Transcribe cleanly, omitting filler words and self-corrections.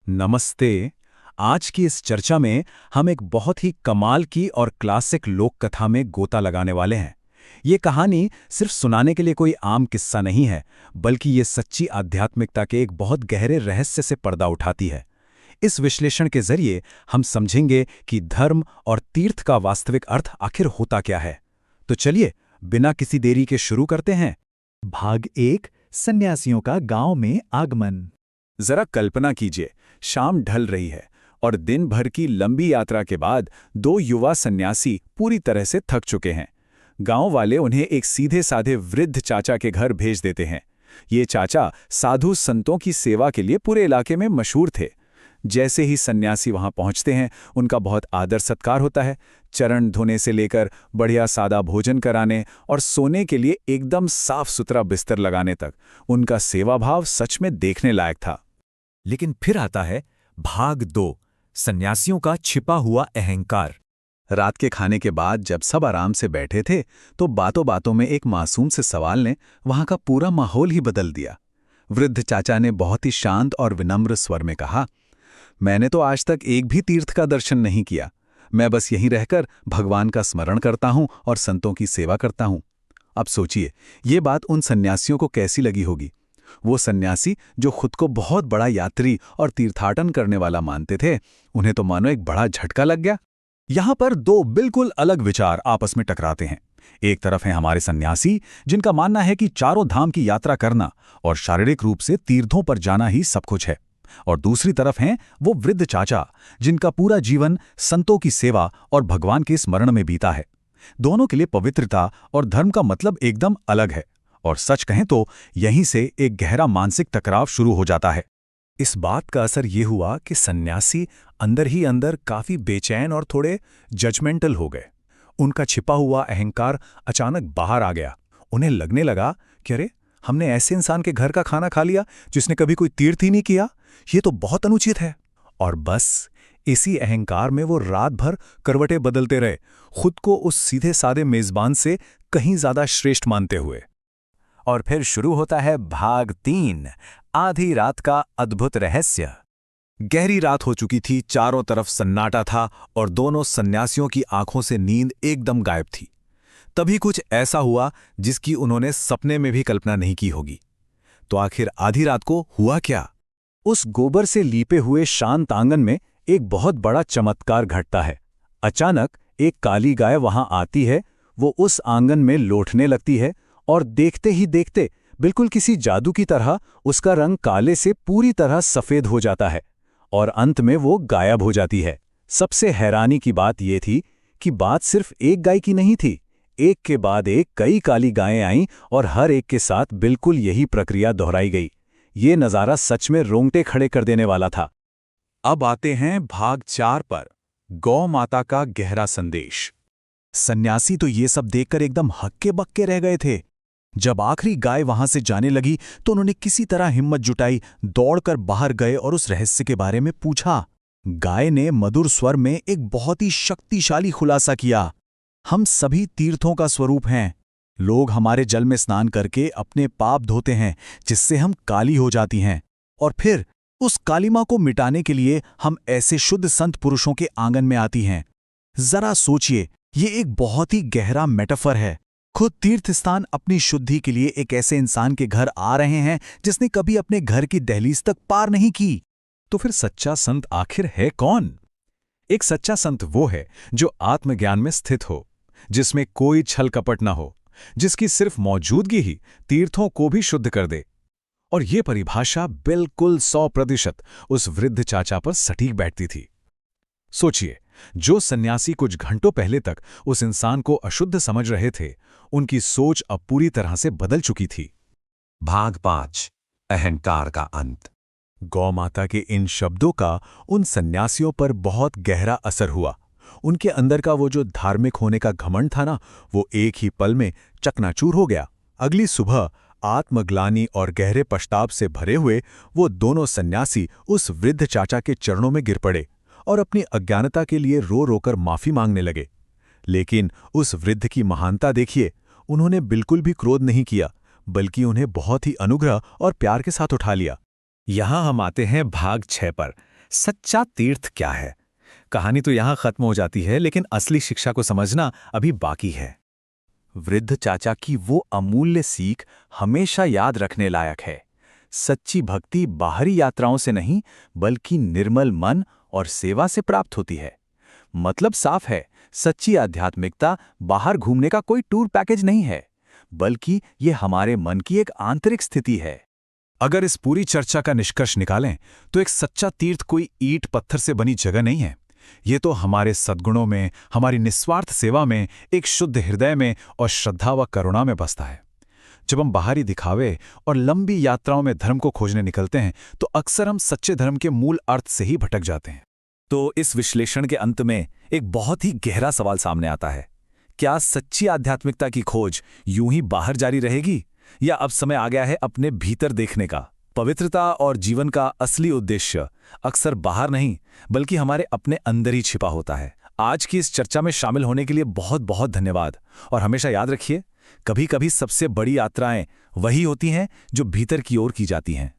नमस्ते। आज की इस चर्चा में हम एक बहुत ही कमाल की और क्लासिक लोक कथा में गोता लगाने वाले हैं। ये कहानी सिर्फ सुनाने के लिए कोई आम किस्सा नहीं है, बल्कि ये सच्ची आध्यात्मिकता के एक बहुत गहरे रहस्य से पर्दा उठाती है। इस विश्लेषण के जरिए हम समझेंगे कि धर्म और तीर्थ का वास्तविक अर्थ आखिर होता क्या है। तो चलिए, बिना किसी देरी के शुरू करते हैं। भाग 1 सन्यासियों का गांव में आगमन। जरा कल्पना कीजिए, शाम ढल रही है और दिन भर की लंबी यात्रा के बाद दो युवा सन्यासी पूरी तरह से थक चुके हैं। गांव वाले उन्हें एक सीधे साधे वृद्ध चाचा के घर भेज देते हैं। ये चाचा साधु संतों की सेवा के लिए पूरे इलाके में मशहूर थे। जैसे ही सन्यासी वहां पहुंचते हैं, उनका बहुत आदर सत्कार होता है। चरण धोने से लेकर बढ़िया सादा भोजन कराने और सोने के लिए एकदम साफ सुथरा बिस्तर लगाने तक उनका सेवा भाव सच में देखने लायक था। लेकिन फिर आता है भाग 2 सन्यासियों का छिपा हुआ अहंकार। रात के खाने के बाद जब सब आराम से बैठे थे, तो बातों बातों में एक मासूम से सवाल ने वहां का पूरा माहौल ही बदल दिया। वृद्ध चाचा ने बहुत ही शांत और विनम्र स्वर में कहा, मैंने तो आज तक एक भी तीर्थ का दर्शन नहीं किया। मैं बस यहीं रहकर भगवान का स्मरण करता हूं और संतों की सेवा करता हूं। अब सोचिए, ये बात उन सन्यासियों को कैसी लगी होगी। वो सन्यासी जो खुद को बहुत बड़ा यात्री और तीर्थाटन करने वाला मानते थे, उन्हें तो मानो एक बड़ा झटका लग गया। यहां पर दो बिल्कुल अलग विचार आपस में टकराते हैं। एक तरफ हैं हमारे सन्यासी, जिनका मानना है कि चारों धाम की यात्रा करना और शारीरिक रूप से तीर्थों पर जाना ही सब कुछ है। और दूसरी तरफ हैं वो वृद्ध चाचा, जिनका पूरा जीवन संतों की सेवा और भगवान के स्मरण में बीता है। दोनों के लिए पवित्रता और धर्म का मतलब एकदम अलग है। और सच कहें तो यहीं से एक गहरा मानसिक टकराव शुरू हो जाता है। इस बात का असर ये हुआ कि सन्यासी अंदर ही अंदर काफी बेचैन और थोड़े जजमेंटल हो गए। उनका छिपा हुआ अहंकार अचानक बाहर आ गया। उन्हें लगने लगा कि अरे, हमने ऐसे इंसान के घर का खाना खा लिया जिसने कभी कोई तीर्थ ही नहीं किया। ये तो बहुत अनुचित है। और बस इसी अहंकार में वो रात भर करवटें बदलते रहे, खुद को उस सीधे साधे मेजबान से कहीं ज्यादा श्रेष्ठ मानते हुए। और फिर शुरू होता है भाग 3 आधी रात का अद्भुत रहस्य। गहरी रात हो चुकी थी, चारों तरफ सन्नाटा था और दोनों सन्यासियों की आंखों से नींद एकदम गायब थी। तभी कुछ ऐसा हुआ जिसकी उन्होंने सपने में भी कल्पना नहीं की होगी। तो आखिर आधी रात को हुआ क्या? उस गोबर से लीपे हुए शांत आंगन में एक बहुत बड़ा चमत्कार घटता है। अचानक एक काली गाय वहां आती है। वो उस आंगन में लौटने लगती है और देखते ही देखते बिल्कुल किसी जादू की तरह उसका रंग काले से पूरी तरह सफेद हो जाता है और अंत में वो गायब हो जाती है। सबसे हैरानी की बात यह थी कि बात सिर्फ एक गाय की नहीं थी। एक के बाद एक कई काली गायें आईं और हर एक के साथ बिल्कुल यही प्रक्रिया दोहराई गई। ये नज़ारा सच में रोंगटे खड़े कर देने वाला था। अब आते हैं भाग 4 पर, गौ माता का गहरा संदेश। सन्यासी तो ये सब देखकर एकदम हक्के बक्के रह गए थे। जब आखिरी गाय वहां से जाने लगी तो उन्होंने किसी तरह हिम्मत जुटाई, दौड़कर बाहर गए और उस रहस्य के बारे में पूछा। गाय ने मधुर स्वर में एक बहुत ही शक्तिशाली खुलासा किया, हम सभी तीर्थों का स्वरूप हैं। लोग हमारे जल में स्नान करके अपने पाप धोते हैं, जिससे हम काली हो जाती हैं। और फिर उस कालिमा को मिटाने के लिए हम ऐसे शुद्ध संत पुरुषों के आंगन में आती हैं। जरा सोचिए, ये एक बहुत ही गहरा मेटाफर है। खुद तीर्थ स्थान अपनी शुद्धि के लिए एक ऐसे इंसान के घर आ रहे हैं जिसने कभी अपने घर की दहलीज तक पार नहीं की। तो फिर सच्चा संत आखिर है कौन? एक सच्चा संत वो है जो आत्मज्ञान में स्थित हो, जिसमें कोई छल कपट न हो, जिसकी सिर्फ मौजूदगी ही तीर्थों को भी शुद्ध कर दे। और ये परिभाषा बिल्कुल 100% उस वृद्ध चाचा पर सटीक बैठती थी। सोचिए, जो सन्यासी कुछ घंटों पहले तक उस इंसान को अशुद्ध समझ रहे थे, उनकी सोच अब पूरी तरह से बदल चुकी थी। भाग 5 अहंकार का अंत। गौ माता के इन शब्दों का उन सन्यासियों पर बहुत गहरा असर हुआ। उनके अंदर का वो जो धार्मिक होने का घमंड था ना, वो एक ही पल में चकनाचूर हो गया। अगली सुबह आत्मग्लानि और गहरे पश्चाताप से भरे हुए वो दोनों सन्यासी उस वृद्ध चाचा के चरणों में गिर पड़े और अपनी अज्ञानता के लिए रो रोकर माफी मांगने लगे। लेकिन उस वृद्ध की महानता देखिए, उन्होंने बिल्कुल भी क्रोध नहीं किया, बल्कि उन्हें बहुत ही अनुग्रह और प्यार के साथ उठा लिया। यहां हम आते हैं भाग 6 पर, सच्चा तीर्थ क्या है? कहानी तो यहां खत्म हो जाती है, लेकिन असली शिक्षा को समझना अभी बाकी है। वृद्ध चाचा की वो अमूल्य सीख हमेशा याद रखने लायक है। सच्ची भक्ति बाहरी यात्राओं से नहीं, बल्कि निर्मल मन और सेवा से प्राप्त होती है। मतलब साफ है, सच्ची आध्यात्मिकता बाहर घूमने का कोई टूर पैकेज नहीं है, बल्कि ये हमारे मन की एक आंतरिक स्थिति है। अगर इस पूरी चर्चा का निष्कर्ष निकालें तो एक सच्चा तीर्थ कोई ईंट पत्थर से बनी जगह नहीं है। ये तो हमारे सद्गुणों में, हमारी निस्वार्थ सेवा में, एक शुद्ध हृदय में और श्रद्धा व करुणा में बसता है। जब हम बाहरी दिखावे और लंबी यात्राओं में धर्म को खोजने निकलते हैं तो अक्सर हम सच्चे धर्म के मूल अर्थ से ही भटक जाते हैं। तो इस विश्लेषण के अंत में एक बहुत ही गहरा सवाल सामने आता है। क्या सच्ची आध्यात्मिकता की खोज यूं ही बाहर जारी रहेगी, या अब समय आ गया है अपने भीतर देखने का? पवित्रता और जीवन का असली उद्देश्य अक्सर बाहर नहीं, बल्कि हमारे अपने अंदर ही छिपा होता है। आज की इस चर्चा में शामिल होने के लिए बहुत बहुत धन्यवाद। और हमेशा याद रखिए, कभी कभी सबसे बड़ी यात्राएं वही होती हैं जो भीतर की ओर की जाती हैं।